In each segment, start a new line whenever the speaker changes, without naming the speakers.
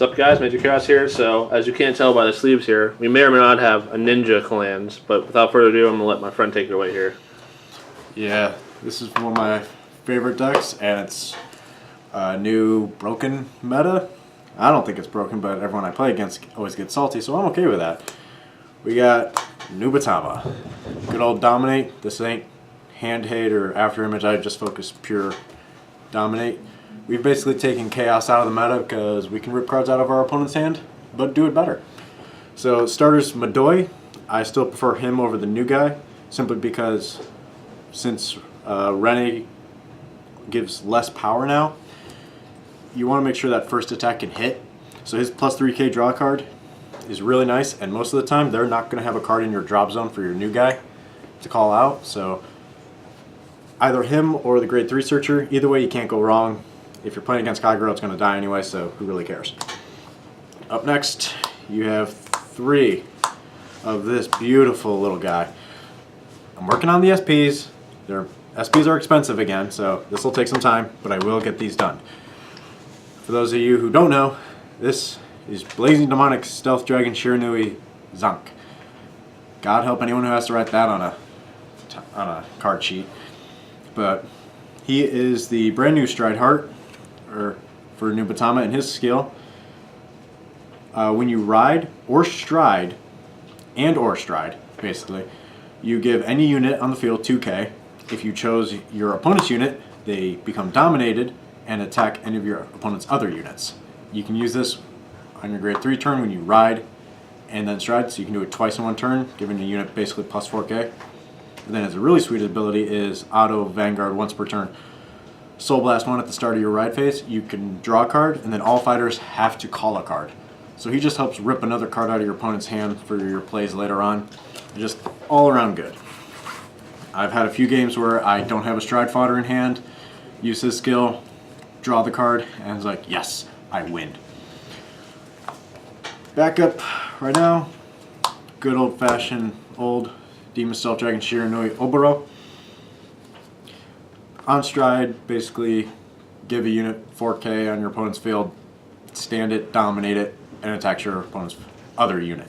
What's up, guys? Major Chaos here. So, as you can't tell by the sleeves here, we may or may not have a ninja clans, but without further ado, I'm going to let my friend take it away here.
Yeah, this is one of my favorite decks, and it's a new broken meta. I don't think it's broken, but everyone I play against always gets salty, so I'm okay with that. We got Nubatama. Good old Dominate. This ain't hand hate or after image, I just focus pure Dominate. We've basically taken Chaos out of the meta because we can rip cards out of our opponent's hand, but do it better. So starters, Madoy. I still prefer him over the new guy, simply because since Rene gives less power now, you want to make sure that first attack can hit. So his plus 3k draw card is really nice, and most of the time they're not going to have a card in your drop zone for your new guy to call out. So either him or the grade 3 searcher, either way you can't go wrong. If you're playing against Kagero, it's going to die anyway, so who really cares? Up next, you have 3 of this beautiful little guy. I'm working on the SPs. SPs are expensive again, so this will take some time, but I will get these done. For those of you who don't know, this is Blazing Demonic Stealth Dragon Shiranui Zonk. God help anyone who has to write that on a card sheet. But he is the brand new Stride Heart for Nubatama, and his skill. When you ride or stride, basically, you give any unit on the field 2k. If you chose your opponent's unit, they become dominated and attack any of your opponent's other units. You can use this on your grade 3 turn when you ride and then stride, so you can do it twice in one turn, giving the unit basically plus 4k. And then as a really sweet ability is Auto Vanguard once per turn. Soul Blast 1 at the start of your ride phase, you can draw a card, and then all fighters have to call a card. So he just helps rip another card out of your opponent's hand for your plays later on. Just all around good. I've had a few games where I don't have a Stride fodder in hand, use his skill, draw the card, and it's like, yes, I win. Backup right now, good old-fashioned old Demon Stealth Dragon Shiranui Oboro. On stride, basically give a unit 4k on your opponent's field, stand it, dominate it, and attack your opponent's other unit.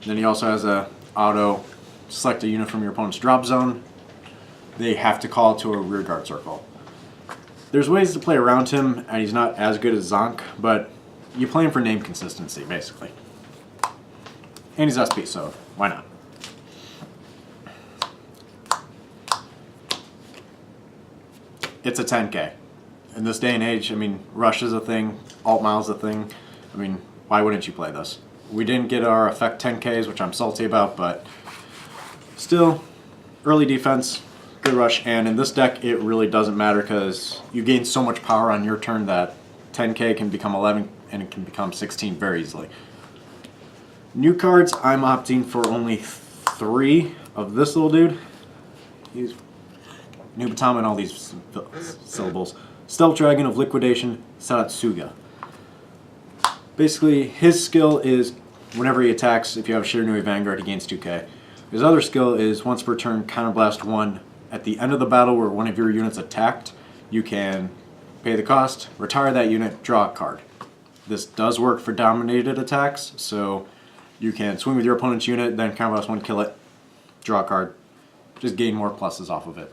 And then he also has a auto select a unit from your opponent's drop zone. They have to call to a rearguard circle. There's ways to play around him, and he's not as good as Zonk, but you play him for name consistency, basically. And he's SP, so why not? It's a 10k. In this day and age, I mean, Rush is a thing, Alt Mile's a thing. I mean, why wouldn't you play this? We didn't get our effect 10ks, which I'm salty about, but still, early defense, good rush, and in this deck it really doesn't matter because you gain so much power on your turn that 10k can become 11 and it can become 16 very easily. New cards, I'm opting for only 3 of this little dude. He's Nubatama and all these syllables. Stealth Dragon of Liquidation, Saratsuga. Basically, his skill is whenever he attacks, if you have a Shiranui Vanguard, he gains 2k. His other skill is once per turn, Counterblast 1. At the end of the battle where one of your units attacked, you can pay the cost, retire that unit, draw a card. This does work for dominated attacks, so you can swing with your opponent's unit, then Counterblast 1, kill it, draw a card. Just gain more pluses off of it.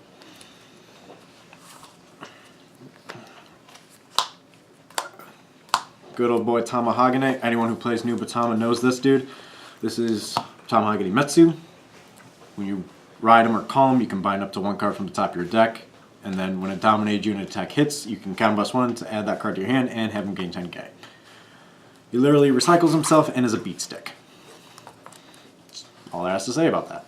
Good old boy Tamahagane. Anyone who plays Nubatama knows this dude. This is Tamahagane Metsu. When you ride him or call him, you can bind up to 1 card from the top of your deck. And then when a dominated unit attack hits, you can counterblast 1 to add that card to your hand and have him gain 10k. He literally recycles himself and is a beat stick. That's all there has to say about that.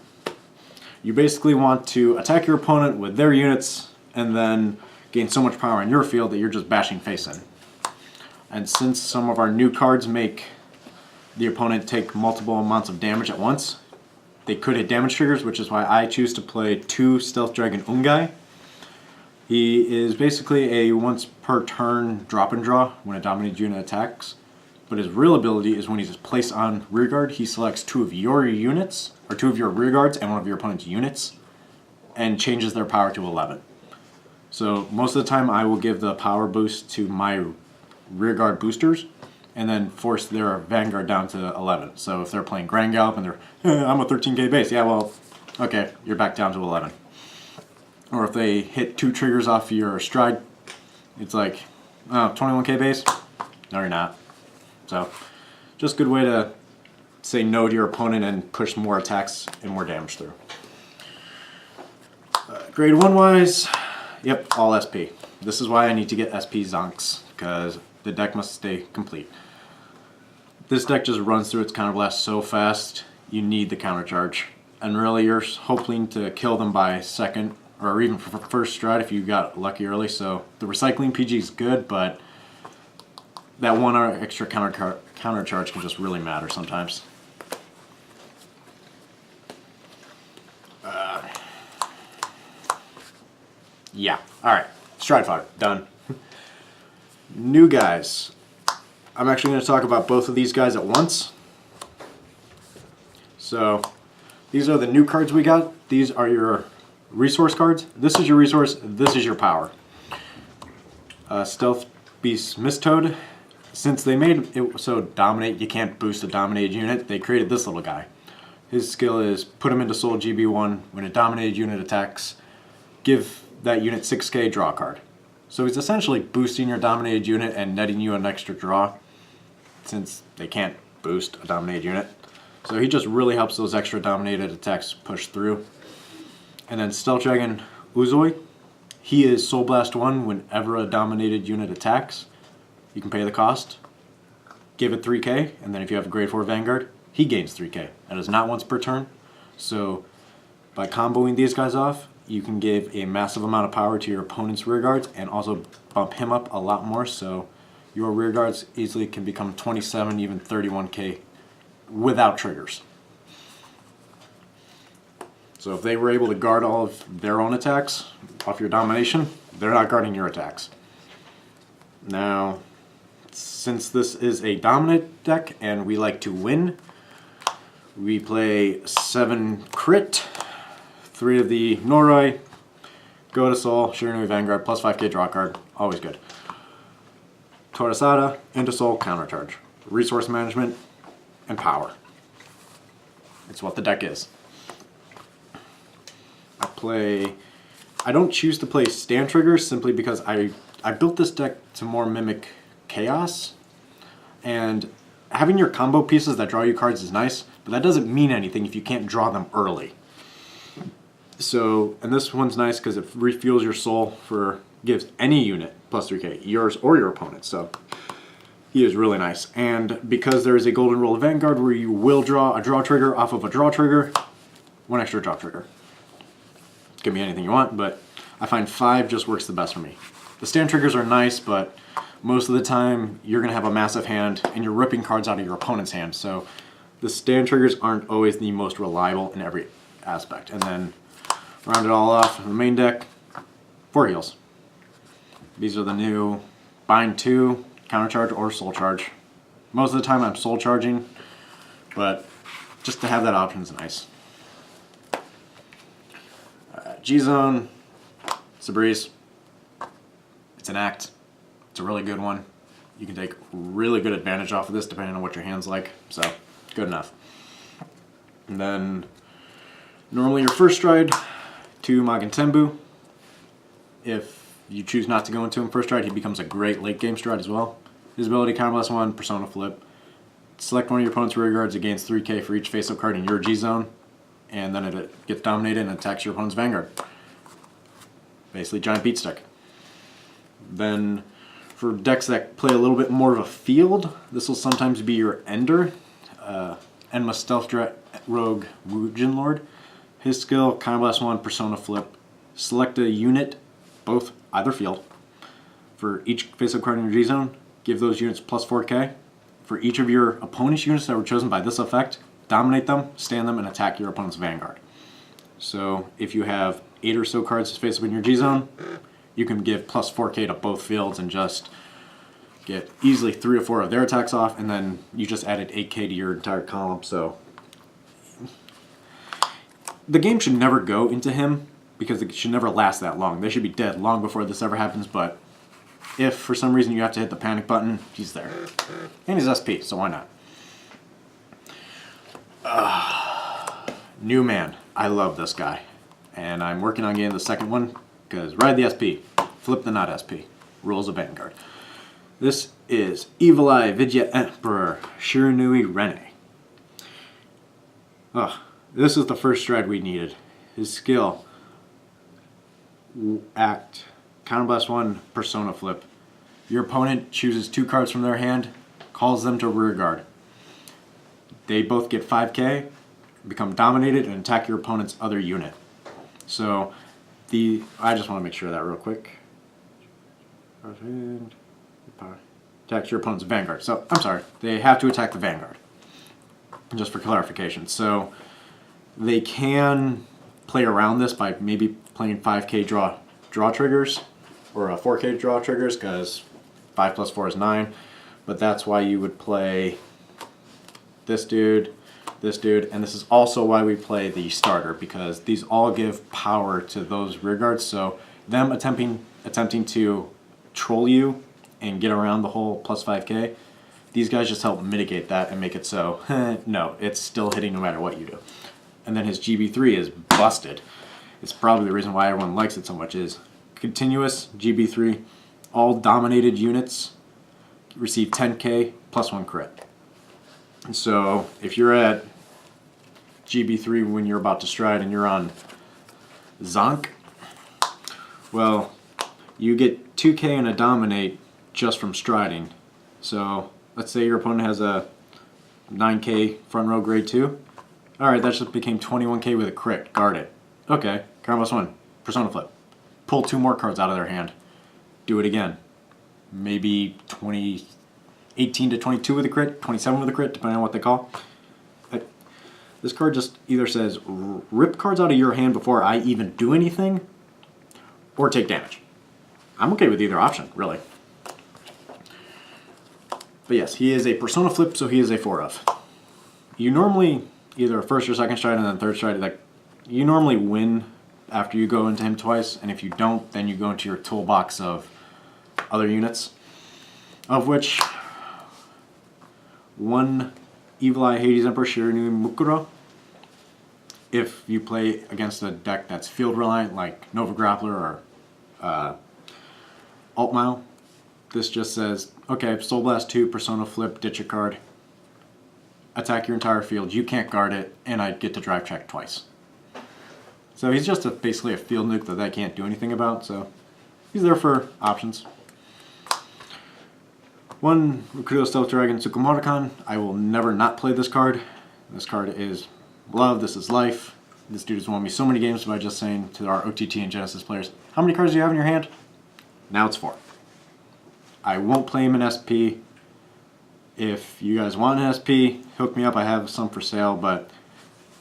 You basically want to attack your opponent with their units and then gain so much power on your field that you're just bashing face in. And since some of our new cards make the opponent take multiple amounts of damage at once, they could hit damage triggers, which is why I choose to play 2 Stealth Dragon Ungai. He is basically a once per turn drop and draw when a dominated unit attacks, but his real ability is when he's placed on rearguard, he selects 2 of your units, or 2 of your rearguards and 1 of your opponent's units, and changes their power to 11. So most of the time I will give the power boost to my rearguard boosters, and then force their Vanguard down to 11. So if they're playing Grand Gallop and they're, I'm a 13k base, yeah, well, okay, you're back down to 11. Or if they hit 2 triggers off your stride, it's like, oh, 21k base? No, you're not. So, just a good way to say no to your opponent and push more attacks and more damage through. Grade 1 wise, yep, all SP. This is why I need to get SP Zonks, because the deck must stay complete. This deck just runs through its counterblast so fast, you need the countercharge. And really, you're hoping to kill them by second, or even for first stride if you got lucky early. So the recycling PG is good, but that 1 extra countercharge can just really matter sometimes. Yeah, alright. Stride fodder, done. New guys. I'm actually going to talk about both of these guys at once. So, these are the new cards we got. These are your resource cards. This is your resource, this is your power. Stealth Beast Mistoad. Since they made it so dominate, you can't boost a dominated unit, they created this little guy. His skill is put him into Soul GB1. When a dominated unit attacks, give that unit 6k, draw a card. So he's essentially boosting your dominated unit and netting you an extra draw, since they can't boost a dominated unit. So he just really helps those extra dominated attacks push through. And then Stealth Dragon Uzoi, he is Soul Blast 1 whenever a dominated unit attacks. You can pay the cost, give it 3k, and then if you have a grade 4 Vanguard, he gains 3k. That is not once per turn. So by comboing these guys off, you can give a massive amount of power to your opponent's rear guards and also bump him up a lot more, so your rear guards easily can become 27, even 31k without triggers. So if they were able to guard all of their own attacks off your domination, they're not guarding your attacks. Now, since this is a dominant deck and we like to win, we play 7 crit, 3 of the Noroi, go to Soul, Shiranui Vanguard, plus 5k draw card, always good. Torasada, into Soul, countercharge. Resource management, and power. It's what the deck is. I don't choose to play stand triggers simply because I built this deck to more mimic Chaos, and having your combo pieces that draw you cards is nice, but that doesn't mean anything if you can't draw them early. So, and this one's nice because it refuels your soul gives any unit plus 3k, yours or your opponent's, so he is really nice. And because there is a golden rule of Vanguard where you will draw a draw trigger off of a draw trigger, 1 extra draw trigger. It can be anything you want, but I find 5 just works the best for me. The stand triggers are nice, but most of the time you're going to have a massive hand and you're ripping cards out of your opponent's hand, so the stand triggers aren't always the most reliable in every aspect. And then round it all off, the main deck, 4 heals. These are the new Bind 2, Countercharge, or Soul Charge. Most of the time I'm Soul Charging, but just to have that option is nice. G-Zone, it's a breeze. It's an act. It's a really good one. You can take really good advantage off of this depending on what your hand's like, so good enough. And then normally your first stride to Magentembu. If you choose not to go into him first stride, he becomes a great late game stride as well. His ability, Counterblast 1, Persona Flip. Select one of your opponent's rear guards, it gains 3k for each face-up card in your G-Zone, and then it gets dominated and attacks your opponent's Vanguard. Basically giant beat stick. Then for decks that play a little bit more of a field, this will sometimes be your Ender. Enma Stealth Rogue Wujin Lord. His skill, Counterblast 1, Persona Flip. Select a unit, both either field. For each face-up card in your G-Zone, give those units plus 4k. For each of your opponent's units that were chosen by this effect, dominate them, stand them, and attack your opponent's Vanguard. So if you have 8 or so cards face up in your G-Zone, you can give plus 4k to both fields and just get easily 3 or 4 of their attacks off, and then you just added 8k to your entire column. So the game should never go into him because it should never last that long. They should be dead long before this ever happens, but if for some reason you have to hit the panic button, he's there. And he's SP, so why not? New man. I love this guy. And I'm working on getting the second one, because ride the SP, flip the not SP. Rules of Vanguard. This is Evil Eye Vidya Emperor Shiranui Rene. This is the first stride we needed. His skill, act, counterblast 1, persona flip. Your opponent chooses 2 cards from their hand, calls them to rear guard. They both get 5k, become dominated, and attack your opponent's other unit. So, I just want to make sure of that real quick. Attacks your opponent's Vanguard. So, I'm sorry, they have to attack the Vanguard. Just for clarification. So, they can play around this by maybe playing 5k draw triggers, or 4k draw triggers, because 5 plus 4 is 9. But that's why you would play this dude, and this is also why we play the starter, because these all give power to those rear guards. So them attempting to troll you and get around the whole plus 5k, these guys just help mitigate that and make it so, no, it's still hitting no matter what you do. And then his GB3 is busted. It's probably the reason why everyone likes it so much, is continuous GB3, all dominated units receive 10k plus 1 crit. And so if you're at GB3 when you're about to stride and you're on Zonk, well, you get 2k and a dominate just from striding. So let's say your opponent has a 9k front row grade 2. Alright, that just became 21k with a crit. Guard it. Okay, card plus 1. Persona flip. Pull 2 more cards out of their hand. Do it again. Maybe 18 to 22 with a crit, 27 with a crit, depending on what they call. This card just either says, rip cards out of your hand before I even do anything, or take damage. I'm okay with either option, really. But yes, he is a persona flip, so he is a 4-of. You normally either first or second stride and then third stride, like, you normally win after you go into him twice, and if you don't, then you go into your toolbox of other units, of which one Evil Eye Hades Emperor Shiranui Mukuro. If you play against a deck that's field reliant like Nova Grappler or Alt Mile, this just says, okay, Soul Blast 2, Persona Flip, ditch a card, attack your entire field, you can't guard it, and I get to drive check twice. So he's just basically a field nuke that I can't do anything about, so he's there for options. One Recruito Stealth Dragon Tsukumotokan. I will never not play this card. This card is love, this is life. This dude has won me so many games by just saying to our OTT and Genesis players, how many cards do you have in your hand? Now it's 4. I won't play him in SP. If you guys want an SP, hook me up. I have some for sale, but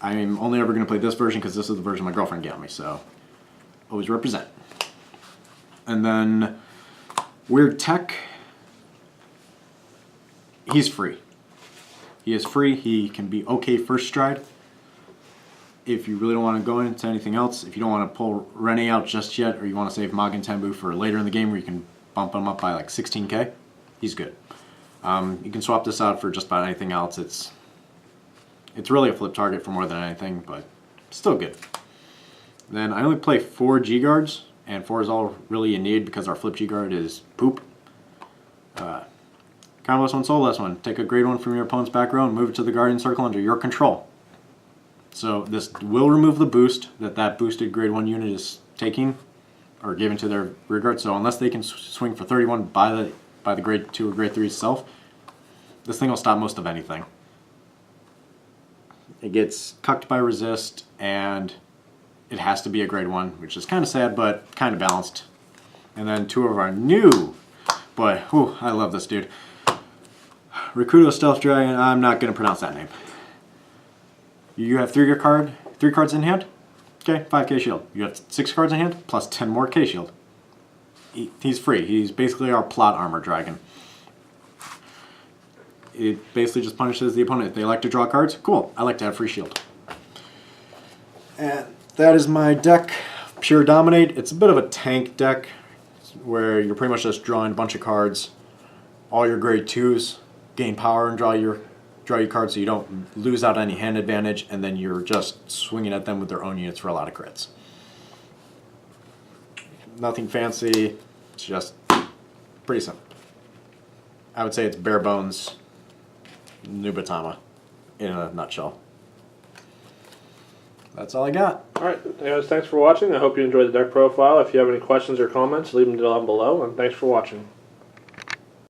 I'm only ever going to play this version because this is the version my girlfriend got me, so always represent. And then Weird Tech. He's free. He is free. He can be okay first stride. If you really don't want to go into anything else, if you don't want to pull Rene out just yet, or you want to save Magen Tenbu for later in the game where you can bump him up by like 16k, he's good. You can swap this out for just about anything else. It's really a flip target for more than anything, but still good. Then I only play 4 G-guards, and 4 is all really you need because our flip G-guard is poop. Counterless 1, soulless 1. Take a grade 1 from your opponent's back row and move it to the Guardian Circle under your control. So this will remove the boost that boosted grade 1 unit is taking, or giving to their rear guard. So unless they can swing for 31 by the grade 2 or grade 3 itself, this thing will stop most of anything. It gets cucked by resist, and it has to be a grade 1, which is kind of sad, but kind of balanced. And then 2 of our new, boy, whew, I love this dude. Recruito Stealth Dragon, I'm not going to pronounce that name. You have 3 cards in hand? Okay, 5k shield. You have 6 cards in hand, plus 10 more k shield. He's free. He's basically our plot armor dragon. It basically just punishes the opponent. If they like to draw cards, cool. I like to have free shield. And that is my deck. Pure Dominate. It's a bit of a tank deck. It's where you're pretty much just drawing a bunch of cards. All your grade 2s gain power and draw your cards so you don't lose out any hand advantage, and then you're just swinging at them with their own units for a lot of crits. Nothing fancy, it's just pretty simple. I would say it's bare bones Nubatama in a nutshell. That's all I got.
Alright, anyways, thanks for watching. I hope you enjoyed the deck profile. If you have any questions or comments, leave them down below, and thanks for watching.